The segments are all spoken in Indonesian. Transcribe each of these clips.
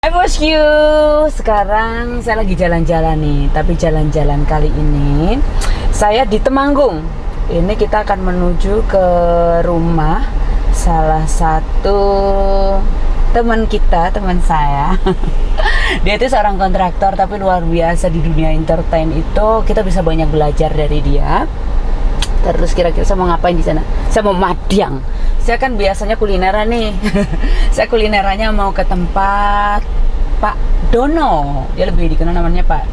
Hai bosku, sekarang saya lagi jalan-jalan nih. Tapi jalan-jalan kali ini saya di Temanggung. Ini kita akan menuju ke rumah salah satu teman kita, teman saya. Dia itu seorang kontraktor tapi luar biasa di dunia entertain itu. Kita bisa banyak belajar dari dia. Terus kira-kira saya mau ngapain di sana? Saya mau madyang. Saya kan biasanya kulineran nih. Saya kulinerannya mau ke tempat Pak Dono. Dia lebih dikenal namanya Pak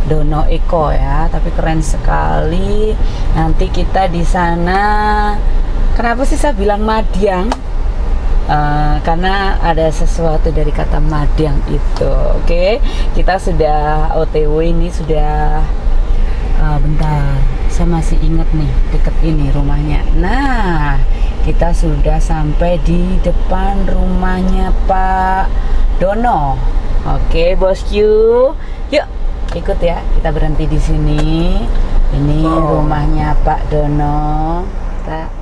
Dono Eko ya, tapi keren sekali. Nanti kita di sana. Kenapa sih saya bilang madyang? Karena ada sesuatu dari kata madyang itu. Oke, kita sudah OTW ini sudah bentar. Saya masih ingat nih deket ini rumahnya. Nah, kita sudah sampai di depan rumahnya Pak Dono. Oke, bosku, yuk ikut ya. Kita berhenti di sini. Ini rumahnya Pak Dono. Kita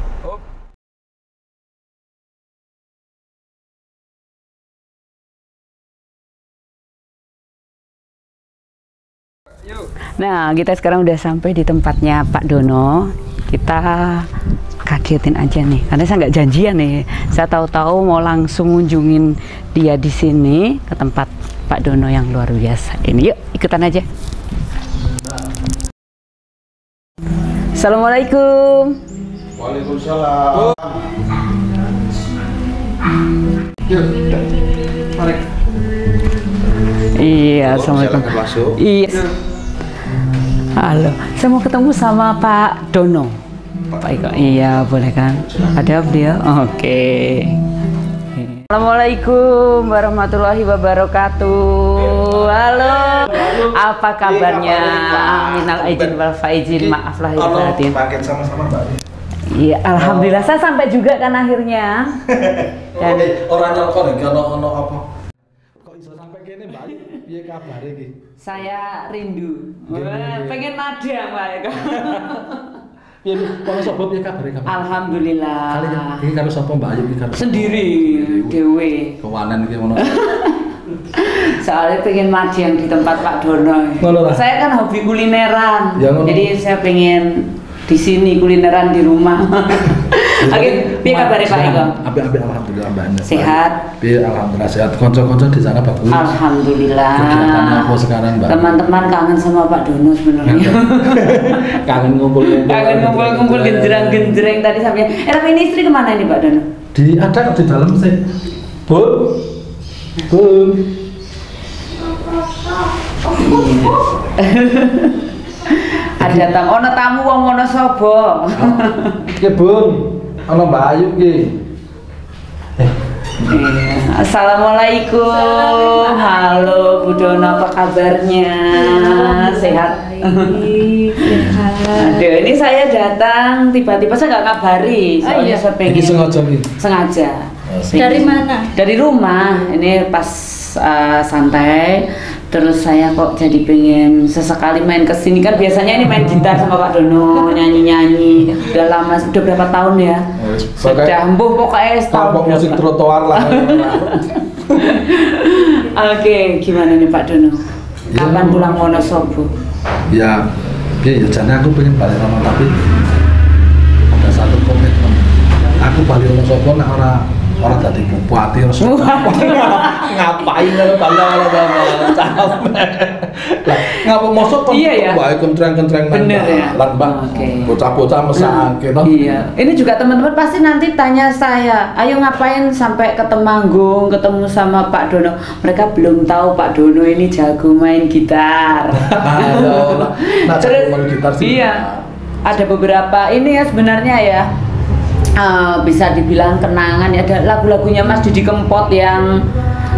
Nah, kita sekarang udah sampai di tempatnya Pak Dono. Kita kagetin aja nih, karena saya nggak janjian nih. Saya tahu-tahu mau langsung ngunjungin dia di sini ke tempat Pak Dono yang luar biasa ini. Yuk, ikutan aja. Assalamualaikum. Waalaikumsalam. Yuk, tarik. Iya, assalamualaikum. Iya. Halo, saya mau ketemu sama Pak Dono. Pak Eko, iya boleh kan? Ada beliau? Oke. Assalamualaikum warahmatullahi wabarakatuh. Halo, apa kabarnya? Minal aidin wal faizin, maaf lahir batin. Paket sama-sama Mbak. Iya, alhamdulillah saya sampai juga kan akhirnya. Dan orang nyelkon ono apa? Kok iso sampai kene Mbak? Piye kabar iki? saya rindu. Pengen madyang Pak Eko. Piye kok sapa piye kabar kamu? Alhamdulillah. Kali iki karo sapa Mbak Ayu iki karo? Sendiri, dewe. Kewanan iki ngono. Soalnya pengen madyang di tempat Pak Dono. Saya kan hobi kulineran. Ya, jadi saya pengen di sini kulineran di rumah. Oke, piye kabare Pak Eko? Apik alhamdulillah Mbak. Sehat? Piye alhamdulillah sehat. Kanca-kanca di sana bagus. Alhamdulillah. Kegiatannya apa sekarang Mbak? Teman-teman kangen sama Pak Dono sebenarnya. Kangen ngumpul-ngumpul. Kangen ngumpul-ngumpul genjreng-genjreng tadi sampai. Tapi ini istri kemana ini Pak Dono? Ada di dalam sih. Bun. Ada tamu, ono tamu wong ono sapa? Ki Bun, ono Mbak Ayu ki. Assalamualaikum. Halo Bu Dono, apa kabarnya? Sehat? Aduh, ini saya datang tiba-tiba saya nggak kabari. Soalnya saya pengen. Sengaja. Dari mana? Dari rumah. Ini pas santai. Terus saya kok jadi pengen sesekali main kesini, kan biasanya ini main gitar sama Pak Dono, nyanyi-nyanyi. Udah lama, udah berapa tahun ya? Sudah pokoknya setahun. Musik trotoar lah. Oke, gimana nih Pak Dono? Kapan pulang Wonosobo? Ya, jadi aku pengen balik rumah tapi ada satu komitmen. Aku balik Wonosobo nak orang tadi bupati harus ngapain kalau balik ngapa masuk kan baik kentreng-kentreng bener ya bocah-bocah mesake iya. Ini juga teman-teman pasti nanti tanya saya, ayo ngapain sampai ke Temanggung ketemu sama Pak Dono. Mereka belum tahu Pak Dono ini jago main gitar. Terus iya, ada beberapa ini ya sebenarnya ya, bisa dibilang kenangan ya. Ada lagu-lagunya Mas Didi Kempot yang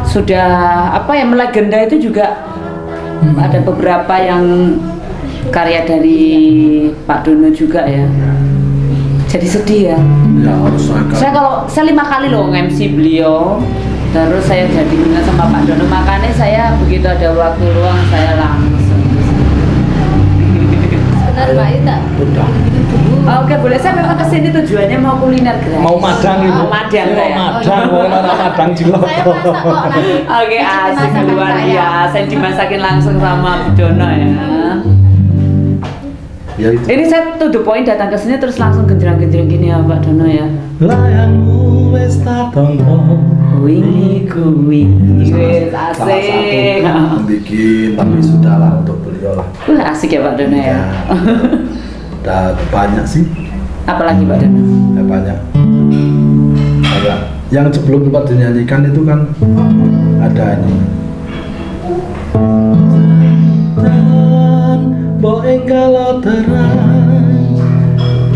sudah apa ya melegenda itu juga. Ada beberapa yang karya dari Pak Dono juga ya. Jadi sedih ya. Saya 5 kali loh MC beliau. Terus saya jadi kenal sama Pak Dono, makanya saya begitu ada waktu luang saya langsung. Benar Pak Ita. Udah. Oke, boleh. Saya memang kesini tujuannya mau kuliner gratis. Mau madang itu. Mau madang Mau ya. madang, mau madang cilok. Saya masak kok nanti. Oke, asik Masakan luar saya. biasa. Dimasakin langsung sama Bu Dono ya. Ya itu. Ini saya to the point datang ke sini terus langsung genjreng-genjreng gini ya Pak Dono ya. Layangmu wis tak tompo. Wingi kuwi. Wis Salah asik. satu bikin tapi sudah lah untuk beliau lah. Asik ya Pak Dono ya. Udah banyak sih. Apalagi Pak Dono? Ya banyak. Kayak yang sebelum sempat dinyanyikan itu kan ada ini. Mbok enggal terang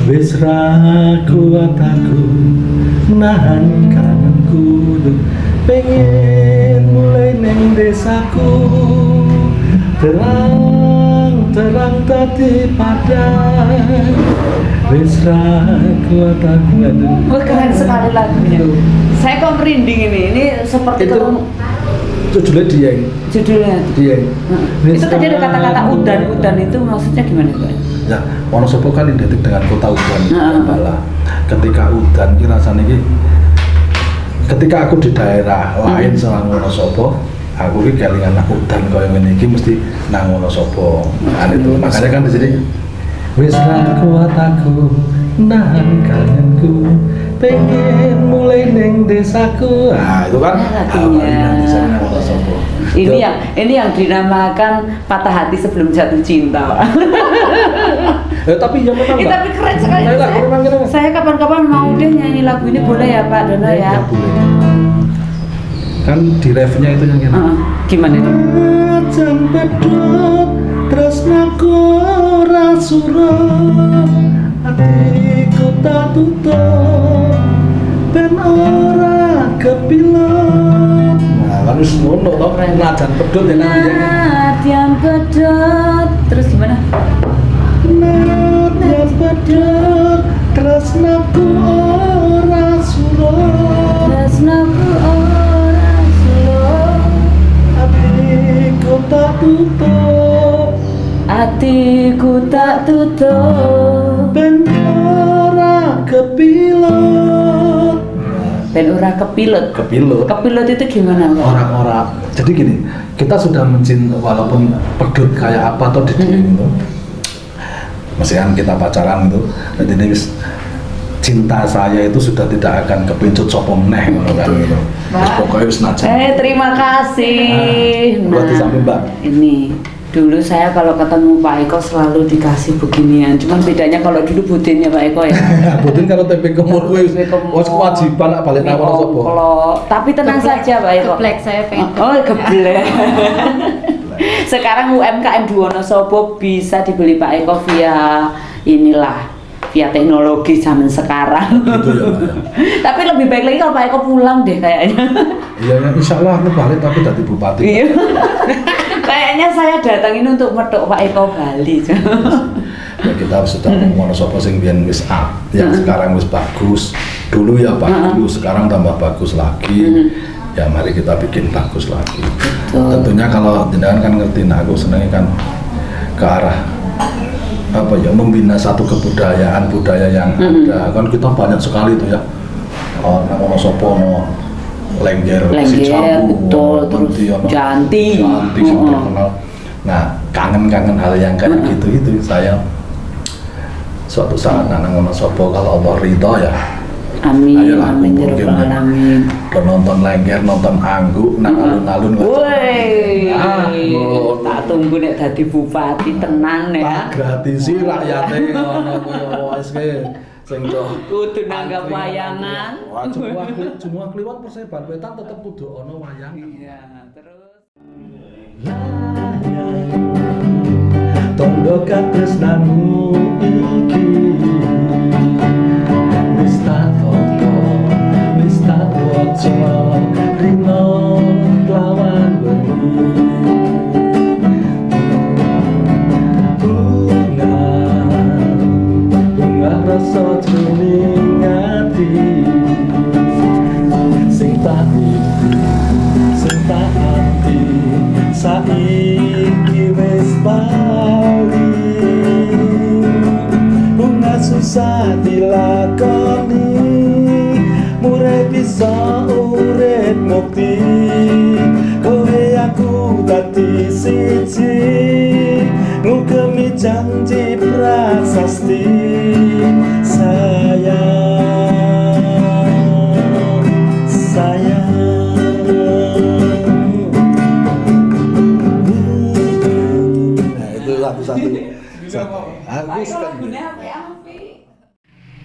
wis ra kuat aku nahan kangenku pengen mulai neng desaku terang tadi padang wis ra kuat aku. Wah, keren sekali lagunya. Saya kok merinding ini. Ini seperti Itu ketemu judulnya judulnya. Dieng. Itu tadi ada kata-kata udan itu maksudnya gimana Pak? Ya, Wonosobo kan identik dengan kota udan. Nah. Ketika udan ki rasanya ki ketika aku di daerah lain selain Wonosobo, aku ki kelingan udan kaya ngene iki mesti nang Wonosobo. Kan itu. Makanya kan di sini wis ra kuat aku nahan kangenku pengen mulai neng desaku. Nah, itu kan Lagunya. di sana Wonosobo. Ini yang dinamakan patah hati sebelum jatuh cinta, Pak. Tapi yang pertama. Tapi keren sekali. Saya kapan-kapan mau deh nyanyi lagu ini, boleh ya Pak Dono ya? Boleh. Kan di refnya itu yang gini. Gimana itu? Ajan pedot tresnaku ora surut atiku tak tutup ben ora kepilot. Nah, kan wis ngono to, najan pedot ya nang Nadian pedot. Terus gimana? Najan pedot tresnaku ora surut Tresnaku ora surut atiku tak tutup atiku tak tutup ben ora kepilot. ben ora kepilot. Kepilot itu gimana Pak? Orang-orang. Jadi gini, kita sudah mencintai walaupun pedut kayak apa atau didiin itu. Mestikan kita pacaran itu, dan ini cinta saya itu sudah tidak akan kepincut sopo meneh ngono kan gitu. Terus pokoknya wis najan. Terima kasih. Buat di samping Mbak. Ini dulu saya kalau ketemu Pak Eko selalu dikasih beginian. Cuman bedanya kalau dulu budinnya Pak Eko ya. Budin karo tempe kemur wis kewajiban lah balik nang Wonosobo. Tapi tenang saja Pak Eko. Geblek saya pengen. Oh, geblek. Sekarang UMKM di Wonosobo bisa dibeli Pak Eko via via teknologi zaman sekarang. Gitu ya, Pak, ya. Tapi lebih baik lagi kalau Pak Eko pulang deh kayaknya. Iya, insya Allah aku balik tapi dari bupati. Iya. Kayaknya saya datang ini untuk metok Pak Eko Bali. Ya, kita sudah Wonosobo sing biyen wis up, yang sekarang wis bagus. Dulu ya bagus, sekarang tambah bagus lagi. Ya mari kita bikin bagus lagi. Betul. Tentunya kalau jenengan kan ngertiin aku senengnya kan ke arah apa ya, membina satu kebudayaan budaya yang ada. Kan kita banyak sekali itu ya. Nang Wonosobo Lengger, betul, terus Janti sampai kenal. Nah, kangen-kangen hal yang kayak gitu saya suatu saat nang Wonosobo kalau Allah ridho ya. Amin, Ayolah, amin ya rabbal alamin. Nonton Lengger, nonton Anggu, nang alun-alun. Woi, tak tunggu nek dadi bupati tenan ya. Gratisi rakyate ngono kuwi wis sing kudu nanggap wayangan. Wah, semua kliwat Perseban Wetan tetep kudu ono wayang. Iya, terus Tondo katresnamu iki wis tak toto, wis tak waca rino lawan wengi. Bunga rasa jroning ati sing tak ati saiki wis bali bisa dilakoni, murai bisa urip mukti, kowe aku dadi siji, ngugemi janji prasasti, sayang. Nah itu satu-satu. Aku suka.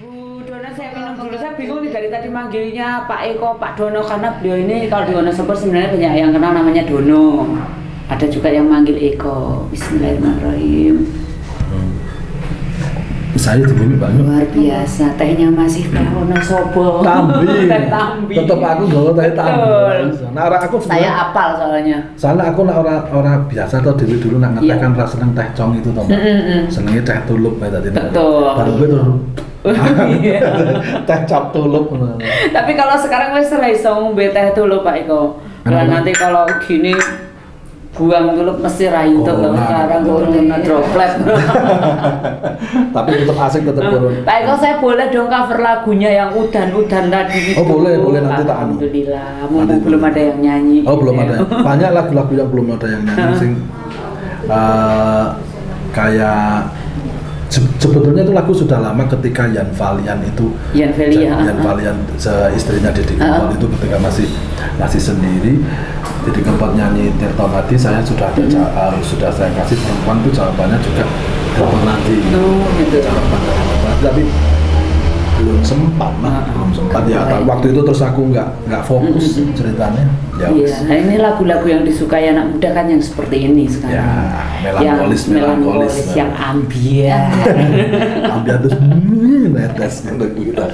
Bu Dono, saya minum dulu. Saya bingung nih dari tadi manggilnya Pak Eko, Pak Dono, karena beliau ini kalau di Wonosobo sebenarnya banyak yang kenal namanya Dono. Ada juga yang manggil Eko. Bismillahirrahmanirrahim. Saya dibumi banyak. Luar biasa, tehnya masih teh Wonosobo. Tambi. Teh Tambi. Tetap aku gawa teh Tambi. Nah, aku saya apal soalnya. Soalnya aku orang biasa atau dulu nak ngeteh kan rasa seneng teh cong itu toh. Senengnya teh tulup ya tadi. Betul. Baru gue tuh. Teh cap tulup. Tapi kalau sekarang wis ora iso ngombe teh tulup Pak Eko. Lah nanti kalau gini buang dulu mesti rayu tuh sekarang kena droplet. Tapi tetap asik tetap turun. Pak Eko, saya boleh dong cover lagunya yang udan-udan tadi gitu. Oh boleh nanti tak anu. Alhamdulillah, mumpung belum ada yang nyanyi. Oh belum ada. Banyak lagu-lagu yang belum ada yang nyanyi sing kayak sebetulnya itu lagu sudah lama ketika Yan Valian itu Yan Valian istrinya Didi Kempot itu ketika masih sendiri Didi Kempot nyanyi Tirta Mati, saya sudah ada sudah saya kasih perempuan itu jawabannya juga Tirta Mati. Gitu. Tapi belum sempat ya. Waktu itu terus aku nggak fokus ceritanya. Ya, iya, nah ini lagu-lagu yang disukai anak muda kan yang seperti ini sekarang. Ya, melankolis yang ambiar. Ambiar terus netes gitu kita.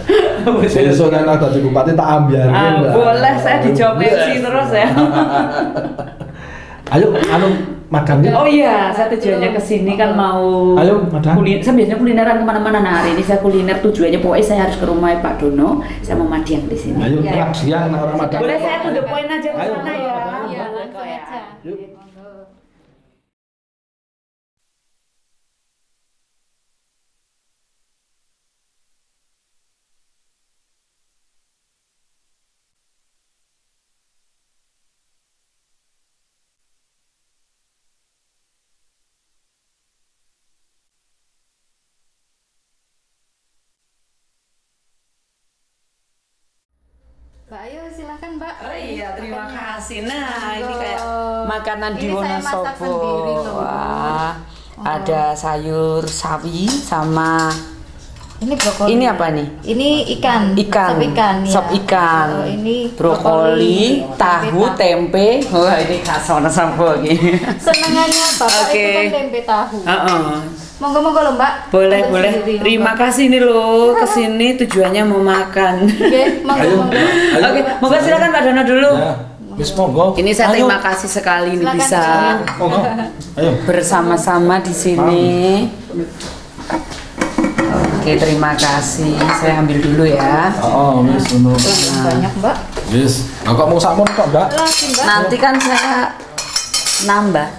Sesuk nek dadi bupati tak ambiar. Boleh, saya dijopesi terus ya. Ayo, makan yuk. Oh iya, saya tujuannya ke sini kan mau kuliner. Saya biasanya kulineran kemana-mana. Nah hari ini saya kuliner, tujuannya pokoknya saya harus ke rumah Pak Dono. Saya mau madiang di sini. Ayo, siang orang makan. Boleh saya to the point aja ke sana ya. Iya, langsung aja. Yuk. Mbak Ayu silahkan Mbak. Oh iya, terima kasih. Nah, ini kayak makanan di Ini saya masak Wonosobo. sendiri loh. Wah, ada sayur sawi sama Ini brokoli. ini apa nih? Ini ikan. Ikan. Sop ikan. Ya. Sop ikan. Oh, ini brokoli, tahu, tempe. Wah, ini khas Wonosobo ini. Senengannya Bapak Oke. itu kan tempe tahu. Monggo loh Mbak. Boleh. Sendiri, Terima kasih nih loh, kesini tujuannya mau makan. Oke, monggo. Oke, monggo silakan Pak Dono dulu. Ya, wis monggo. Ini saya terima kasih sekali nih Silakan, bisa Monggo. Ayo. bersama-sama di sini. Oke, terima kasih. Saya ambil dulu ya. Oh, wis ngono. Banyak Mbak. Wis, kok mau sakmon kok, Mbak? Lagi Mbak. Nanti kan saya nambah.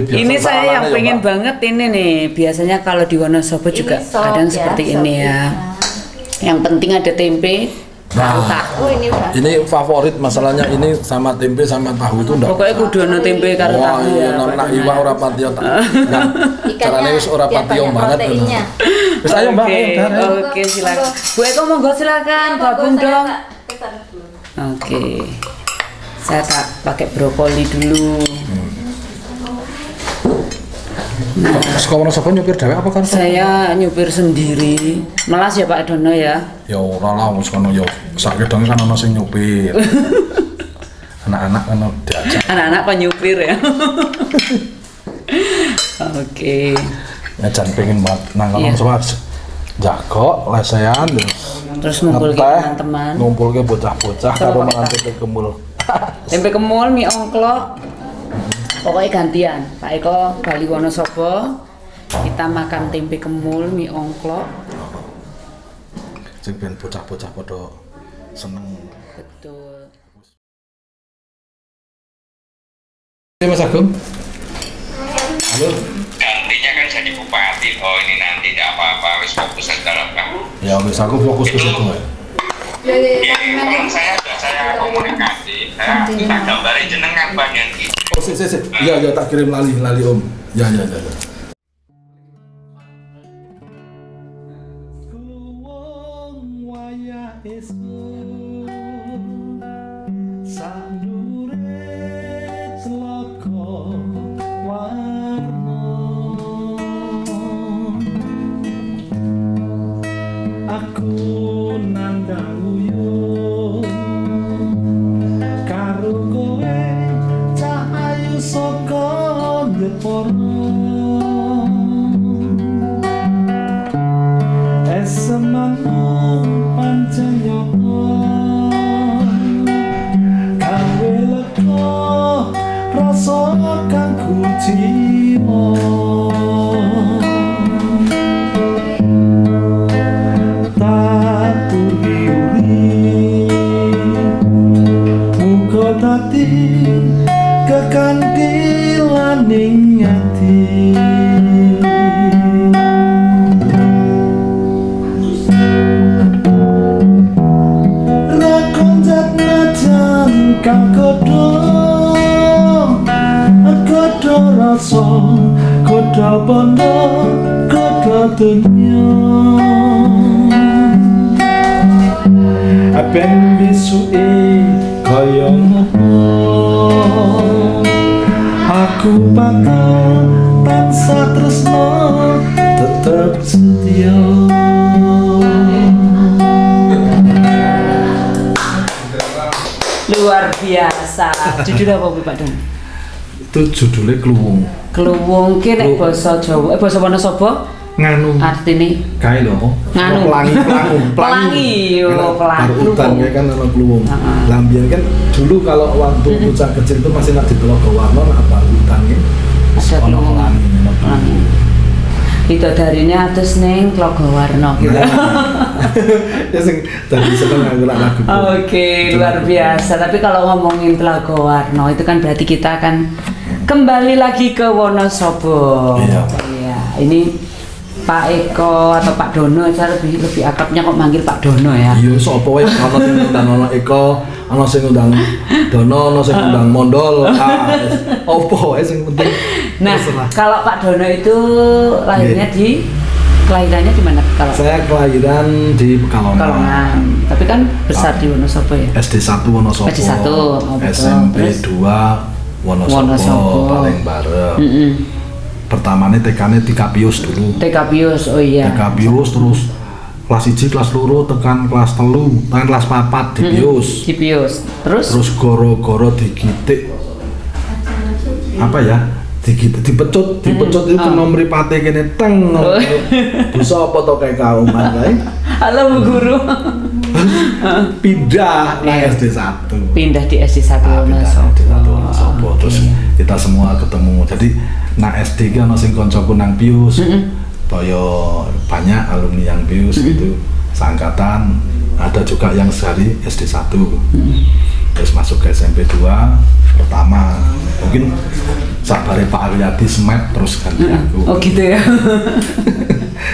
Ini saya yang pengen banget ini nih. Biasanya kalau di Wonosobo juga sop kadang ya, seperti sop ini ya. Yang penting ada tempe, tahu. Oh ini udah. Ini favorit masalahnya ini sama tempe sama tahu itu enggak. Pokoknya kudu ono tempe karo tahu iya, ya. nak iwa ora patio tak. Nah, carane wis ora biar patio banyak banget. proteinnya. Wis ayo Mbak, ayo Dar. Oke, silakan. Bu Eko monggo silakan gabung dong. Oke. Saya tak pakai brokoli dulu. Sekolah Wonosobo nyupir dhewe apa kan? Saya nyupir sendiri. Melas ya Pak Dono ya. Ya ora lah wis kono ya. Sak kedong kan ono sing nyupir. Anak-anak kan diajak. Anak-anak penyupir ya. Oke. Ya jan pengen banget nang kono sama jago lesehan Terus ngumpul ke teman-teman. Ngumpul ke bocah-bocah karo mangan tempe kemul. Tempe kemul, mie ongklok. Pokoknya gantian. Pak Eko Bali Wonosobo. Kita makan tempe kemul, mie ongklok. Sing ben bocah-bocah padha seneng. Betul. Mas Agung. Halo. Gantinya kan jadi bupati oh ini nanti tidak apa-apa, wis fokus aja lah Pak. Ya wis aku fokus ke situ ya. Kalau saya komunikasi, saya tak gambarin jenengan Pak yang gitu. Oh sih. Iya tak kirim lali Om. Ya. Ben bisuke kaya ngopo aku bakal tansah tresno tetep setia. Luar biasa. Judul apa Bu Pak Don? Itu judulnya Kluwung. Kluwung ki nek basa Jawa, basa Wonosobo nganu artine kae lho apa? Nganu. Pelangi yo pelangi. Barutan ya kan ana Kluwung. Lambian kan dulu kalau waktu bocah kecil itu masih nak di Tlogowarno apa hutan ya. Ada Ono pelangi. Itu darinya atus ning Tlogowarno gitu. Ya sing tadi seneng aku lagu. Oke, luar biasa. Tapi kalau ngomongin Tlogowarno itu kan berarti kita akan kembali lagi ke Wonosobo. Iya. Iya, ini Pak Eko atau Pak Dono, saya lebih akrabnya kok manggil Pak Dono ya. Iya, sapa wae ana sing ngundang ana Eko, ana sing ngundang Dono, ana sing ngundang Mondol. Opo wae sing penting. Nah, kalau Pak Dono itu lahirnya kelahirannya di mana kalau? Saya kelahiran di Pekalongan. Tapi kan besar di Wonosobo ya. SD 1 Wonosobo. SD 1. Oh, SMP 2 Wonosobo paling bareng. Pertamanya TK-nya di Kapius dulu. TK Pius, oh iya. TK Pius terus kelas 1 kelas loro tekan kelas 3, tekan kelas 4 di Pius. Di Pius. Terus goro-goro digitik. Apa ya? Dipecut itu kena mripate kene teng. Bisa apa to kayak kauman kae? Halo Bu Guru. Pindah ke SD 1. Pindah di SD 1 Wonosobo. Terus kita semua ketemu. Jadi nak SD ki ana sing kancaku nang Pius. Kaya banyak alumni yang Pius gitu. Seangkatan, ada juga yang dari SD 1. Terus masuk ke SMP 2 pertama. Mungkin sabare Pak Aryadi semet terus ganti aku. Oh gitu ya.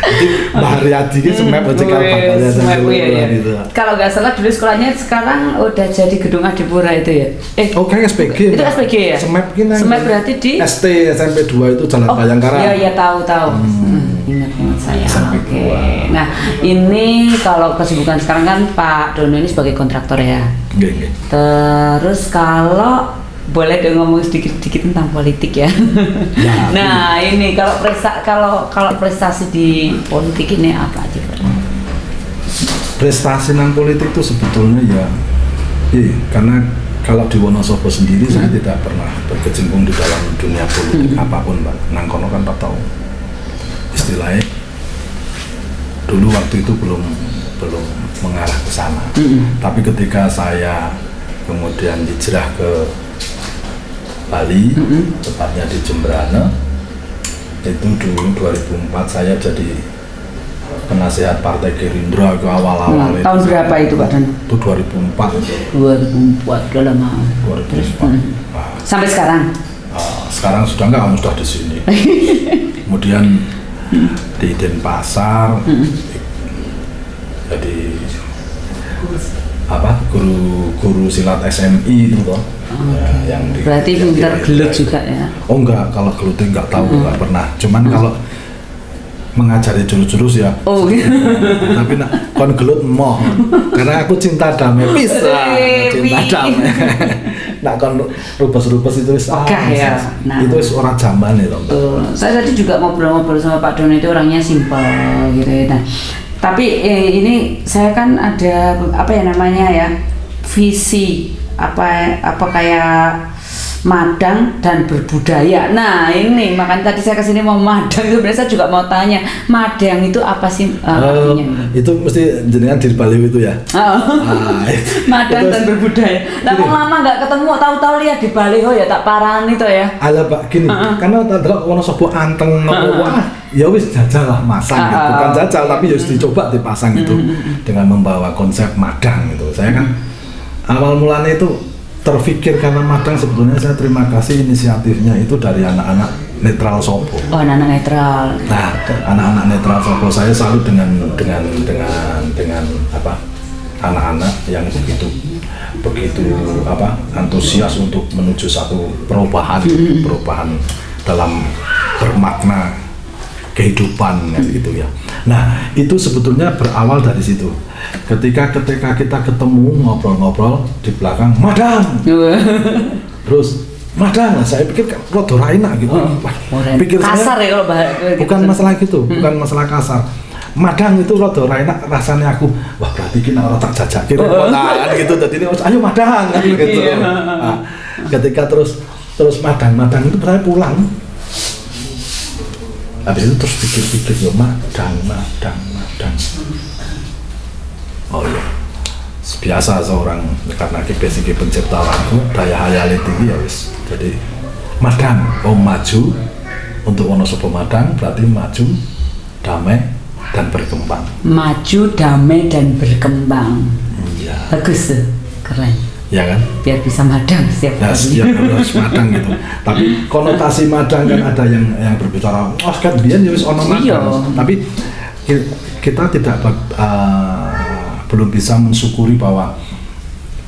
Jadi Mbak Aryadi ki semet aja kalau bakalnya gitu. Kalau nggak salah dulu sekolahnya sekarang udah jadi Gedung Adipura itu ya. Oh kan SPG. Itu SPG ya? Semet berarti di ST SMP 2 itu Jalan Bayangkara. Iya tahu. Ingat saya. Oke. Nah, ini kalau kesibukan sekarang kan Pak Dono ini sebagai kontraktor ya. Nggih. Terus kalau boleh dong ngomong sedikit tentang politik ya. Nah, ini kalau prestasi di politik ini apa aja, Pak? Prestasi nang politik itu sebetulnya ya, karena kalau di Wonosobo sendiri saya tidak pernah berkecimpung di dalam dunia politik apapun, Pak. Nang kono kan Pak tahu istilahnya dulu waktu itu belum mengarah ke sana. Tapi ketika saya kemudian hijrah ke Bali, tepatnya di Jembrana, itu dulu 2004 saya jadi penasehat Partai Gerindra ke awal-awal. Tahun berapa itu Pak Dan? Itu 2004. 2004, udah lama. 2004. Sampai sekarang? Sekarang sudah enggak, kamu sudah di sini. Kemudian di Denpasar. Jadi apa guru silat SMI itu toh. Yang berarti pintar gelut juga ya? Oh enggak, kalau gelut enggak tahu, enggak pernah. Cuman kalau mengajari jurus-jurus ya. Oh gitu. Tapi nak kon gelut moh. Karena aku cinta damai bisa. Cinta damai. Nak kon rupes-rupes itu ya. Nah, itu orang zaman itu. Saya tadi juga ngobrol-ngobrol sama Pak Dono, itu orangnya simpel gitu ya. Nah, tapi ini saya kan ada apa ya namanya ya, visi apa kayak madang dan berbudaya. Nah ini makanya tadi saya kesini mau madang, itu sebenarnya saya juga mau tanya, madang itu apa sih artinya? Itu mesti jenengan di Bali itu ya. Madang dan berbudaya. Nah mau lama nggak ketemu, tahu-tahu lihat di Bali ya tak parani itu ya. Alah Pak gini, karena tadi Wonosobo anteng wah ya wis jajal lah masang gitu. Bukan jajal tapi ya dicoba dipasang itu dengan membawa konsep madang gitu. Saya kan awal mulanya itu terfikir karena madang, sebetulnya saya terima kasih inisiatifnya itu dari anak-anak netral Sobo. Oh, anak-anak netral. Nah, anak-anak netral Sobo saya salut dengan apa? Anak-anak yang begitu apa? Antusias untuk menuju satu perubahan dalam bermakna kehidupan gitu ya. Nah, itu sebetulnya berawal dari situ. Ketika kita ketemu ngobrol-ngobrol di belakang madang. Terus madang, saya pikir rada ra enak gitu. Pikir kasar ya kalau bahasa bukan masalah gitu, bukan masalah kasar. Madang itu rada ra enak rasanya aku. Wah, berarti ki nek ora tak jajake kan gitu. Jadi ayo madang gitu. Nah, ketika terus madang itu berarti pulang. Habis itu terus pikir-pikir ya madang. Oh iya, biasa seorang karena basic pencipta lagu, daya hayalnya tinggi ya wis. Jadi madang, maju untuk Wonosobo madang berarti maju, damai dan berkembang. Maju, damai dan berkembang. Iya. Bagus tuh, keren. Ya kan? Biar bisa madang setiap hari. Setiap harus madang gitu. Tapi konotasi madang kan ada yang berbicara, oh kan biyen ya wis ono madang. Tapi kita tidak belum bisa mensyukuri bahwa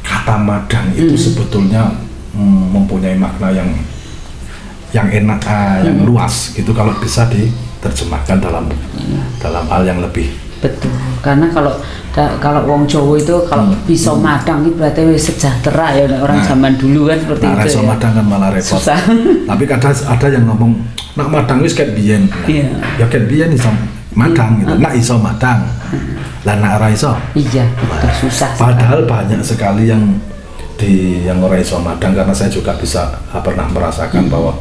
kata madang itu sebetulnya mempunyai makna yang enak, yang luas gitu kalau bisa diterjemahkan dalam hal yang lebih. Betul, karena kalau wong Jawa itu kalau bisa madang itu berarti sejahtera ya orang zaman dulu kan seperti itu. Iso madang kan malah repot. Susah. Tapi kadang ada yang ngomong nak madang wis ket biyen. Ya ket biyen iso madang gitu. Nak iso madang. Lah nak ora iso. Iya, betul, susah. Padahal banyak sekali yang ora iso madang, karena saya juga pernah merasakan bahwa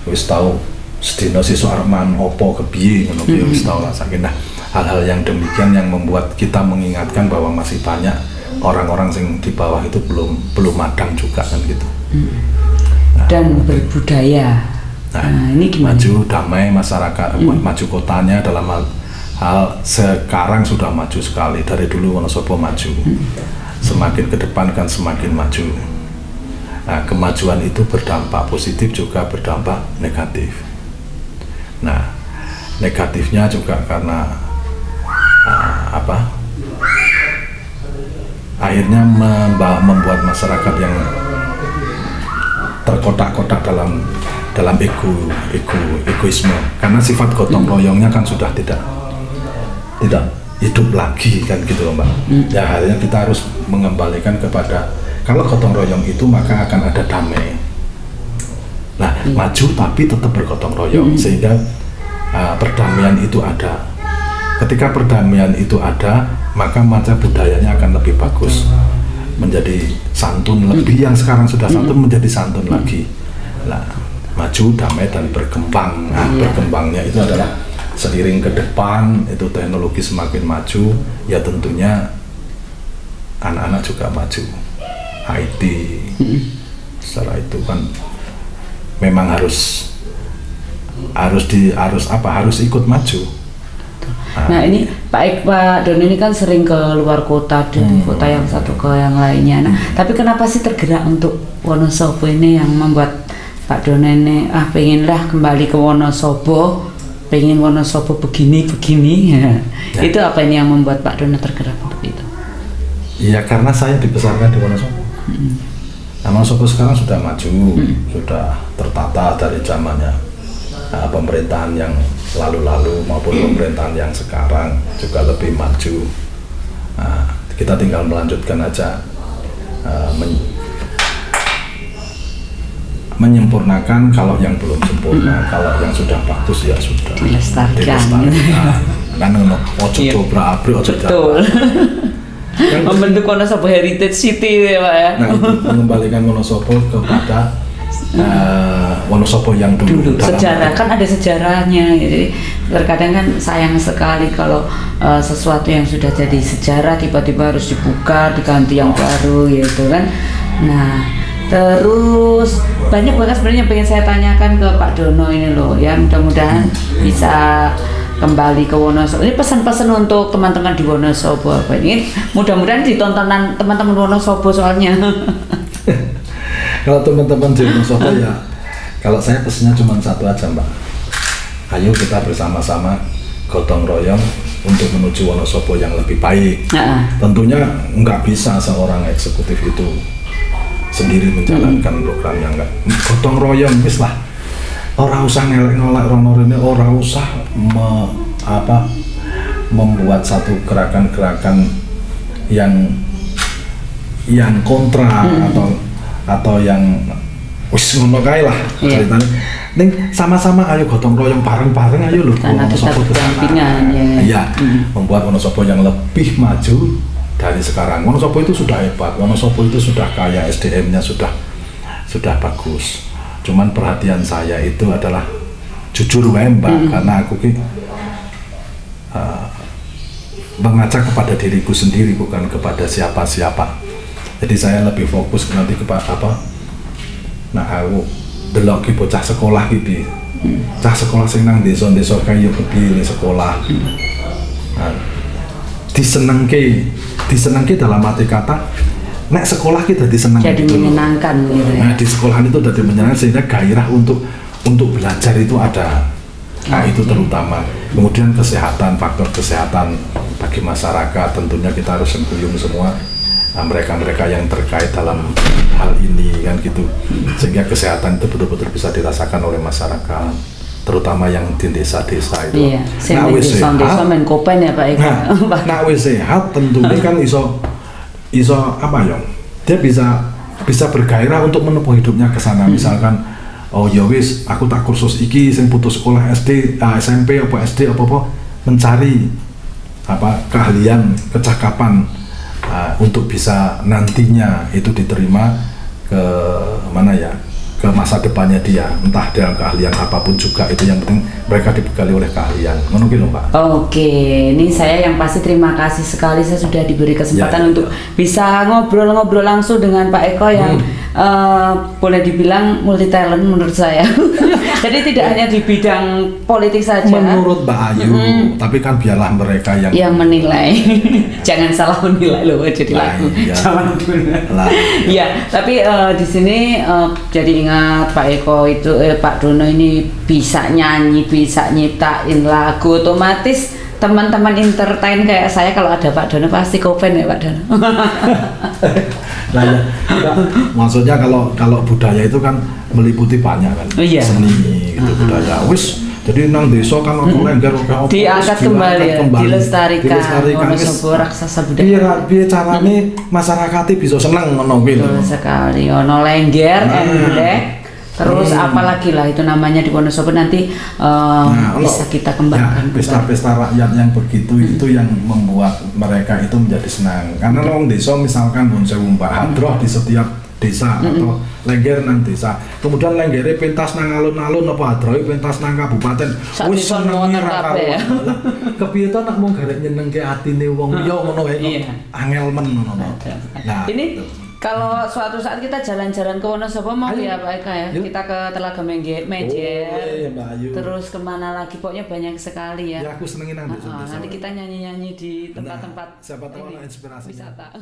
wis tahu sedina sesuk arep man opo kepiye ngono kuwi wis tahu rasakin. Nah, hal-hal yang demikian yang membuat kita mengingatkan bahwa masih banyak orang-orang yang di bawah itu belum madang juga kan gitu. Nah, dan berbudaya. Nah, ini gimana? Maju damai masyarakat, maju kotanya dalam hal sekarang sudah maju sekali. Dari dulu Wonosobo maju, semakin ke depan kan semakin maju. Nah, kemajuan itu berdampak positif juga berdampak negatif. Nah, negatifnya juga karena akhirnya membuat masyarakat yang terkotak-kotak dalam egoisme, karena sifat gotong royongnya kan sudah tidak hidup lagi kan gitu loh Mbak. Ya akhirnya kita harus mengembalikan kepada kalau gotong royong itu maka akan ada damai. Nah, maju tapi tetap bergotong royong sehingga perdamaian itu ada. Ketika perdamaian itu ada, maka macam budayanya akan lebih bagus, menjadi santun lebih, yang sekarang sudah santun menjadi santun lagi. Nah, maju, damai dan berkembang. Nah, berkembangnya itu adalah seiring ke depan itu teknologi semakin maju, ya tentunya anak-anak juga maju. IT secara itu kan memang harus ikut maju. Nah ini Pak Don ini kan sering ke luar kota, dari kota yang satu ke yang lainnya. Nah tapi kenapa sih tergerak untuk Wonosobo ini yang membuat Pak Don ini pengenlah kembali ke Wonosobo pengen Wonosobo begini ya. Itu apa ini yang membuat Pak Dono tergerak untuk itu? Iya, karena saya dibesarkan di Wonosobo. Nah, Wonosobo sekarang sudah maju, sudah tertata dari zamannya pemerintahan yang lalu-lalu maupun pemerintahan yang sekarang juga lebih maju. Nah, kita tinggal melanjutkan aja, menyempurnakan kalau yang belum sempurna, kalau yang sudah bagus ya sudah dilestarikan. Kan ojo dobra abri ojo betul. Membentuk Wonosobo Heritage City ya Pak ya. Nah, itu mengembalikan Wonosobo kepada Wonosobo yang dulu. Sejarah kan ada sejarahnya, jadi terkadang kan sayang sekali kalau sesuatu yang sudah jadi sejarah tiba-tiba harus dibuka, diganti yang baru gitu kan. Nah, terus banyak banget sebenarnya yang pengen saya tanyakan ke Pak Dono ini loh ya, mudah-mudahan bisa kembali ke Wonosobo. Ini pesan-pesan untuk teman-teman di Wonosobo apa ini? Mudah-mudahan ditontonan teman-teman Wonosobo soalnya. Kalau teman-teman di Wonosobo ya, kalau saya pesannya cuma satu aja Mbak. Ayo kita bersama-sama gotong royong untuk menuju Wonosobo yang lebih baik. Tentunya nggak bisa seorang eksekutif itu sendiri menjalankan program yang enggak. Gotong royong wis lah. Ora usah ngelek-ngelek rono-rene, ora usah membuat satu gerakan-gerakan yang kontra atau yang wis ngono kae lah ceritanya. Ning sama-sama ayo gotong royong bareng-bareng ayo lho Wonosobo berdampingan ya. Membuat Wonosobo yang lebih maju dari sekarang. Wonosobo itu sudah hebat, Wonosobo itu sudah kaya, SDM-nya sudah bagus. Cuman perhatian saya itu adalah jujur wae Mbak, karena aku mengajak kepada diriku sendiri bukan kepada siapa-siapa. Jadi saya lebih fokus nanti kepada apa? Nah, aku delok ki bocah sekolah iki. Cah sekolah sing nang desa-desa kae yo kepiye sekolah. Nah, disenengke dalam arti kata nek sekolah kita diseneng jadi gitu menyenangkan gitu ya. Nah, di sekolahan itu jadi menyenangkan sehingga gairah untuk belajar itu ada. Nah, itu terutama. Kemudian kesehatan, faktor kesehatan bagi masyarakat tentunya kita harus mengguyung semua mereka-mereka yang terkait dalam hal ini kan gitu. Sehingga kesehatan itu betul-betul bisa dirasakan oleh masyarakat, terutama yang di desa-desa itu. Iya, nah, wis sehat. Men kopen ya Pak Eka. Nah, wis sehat tentunya kan iso apa ya? Dia bisa bergairah untuk menempuh hidupnya ke sana. Misalkan oh ya wis aku tak kursus iki sing putus sekolah SD, SMP apa SD apa mencari keahlian, kecakapan untuk bisa nantinya itu diterima ke mana ya, ke masa depannya dia, entah dalam keahlian apapun juga, itu yang penting mereka dibekali oleh keahlian. Mungkin loh Pak. Oke, ini saya yang pasti terima kasih sekali saya sudah diberi kesempatan untuk bisa ngobrol-ngobrol langsung dengan Pak Eko yang boleh dibilang multi talent menurut saya. Jadi tidak hanya di bidang politik saja. Menurut Mbak Ayu, tapi kan biarlah mereka yang menilai. Jangan salah menilai loh, jadi lagu zaman dulu. Ya, tapi di sini jadi ingat Pak Eko itu Pak Dono ini bisa nyanyi, bisa nyiptain lagu, otomatis teman-teman entertain kayak saya kalau ada Pak Dono pasti kopen ya Pak Dono. Nah ya, maksudnya kalau budaya itu kan meliputi banyak kan, seni gitu, budaya. Wis jadi nang desa kan ono lengger diangkat kembali, dilestarikan Wonosobo raksasa budaya. Piye carane masyarakat bisa seneng ngono kuwi lho. Sekali ono lengger, emblek. Terus apalagi lah itu namanya di Wonosobo nanti bisa kita kembangkan. Pesta-pesta rakyat yang begitu itu yang membuat mereka itu menjadi senang. Karena wong desa misalkan Bonsewu Mbak Hadroh di setiap desa atau lengger nang desa. Kemudian lenggere pentas nang alun-alun apa Hadroh pentas nang kabupaten. Wis seneng kabeh. Kepiye to nek mung garek nyenengke atine wong liya ngono wae. Angel men ngono. Nah, ini kalau suatu saat kita jalan-jalan ke Wonosobo mau ya Pak Eka ya, kita ke Telaga Menjer, terus kemana lagi, pokoknya banyak sekali ya. Ya aku senengin nanti. Nanti kita nyanyi-nyanyi di tempat-tempat siapa tahu inspirasi wisata.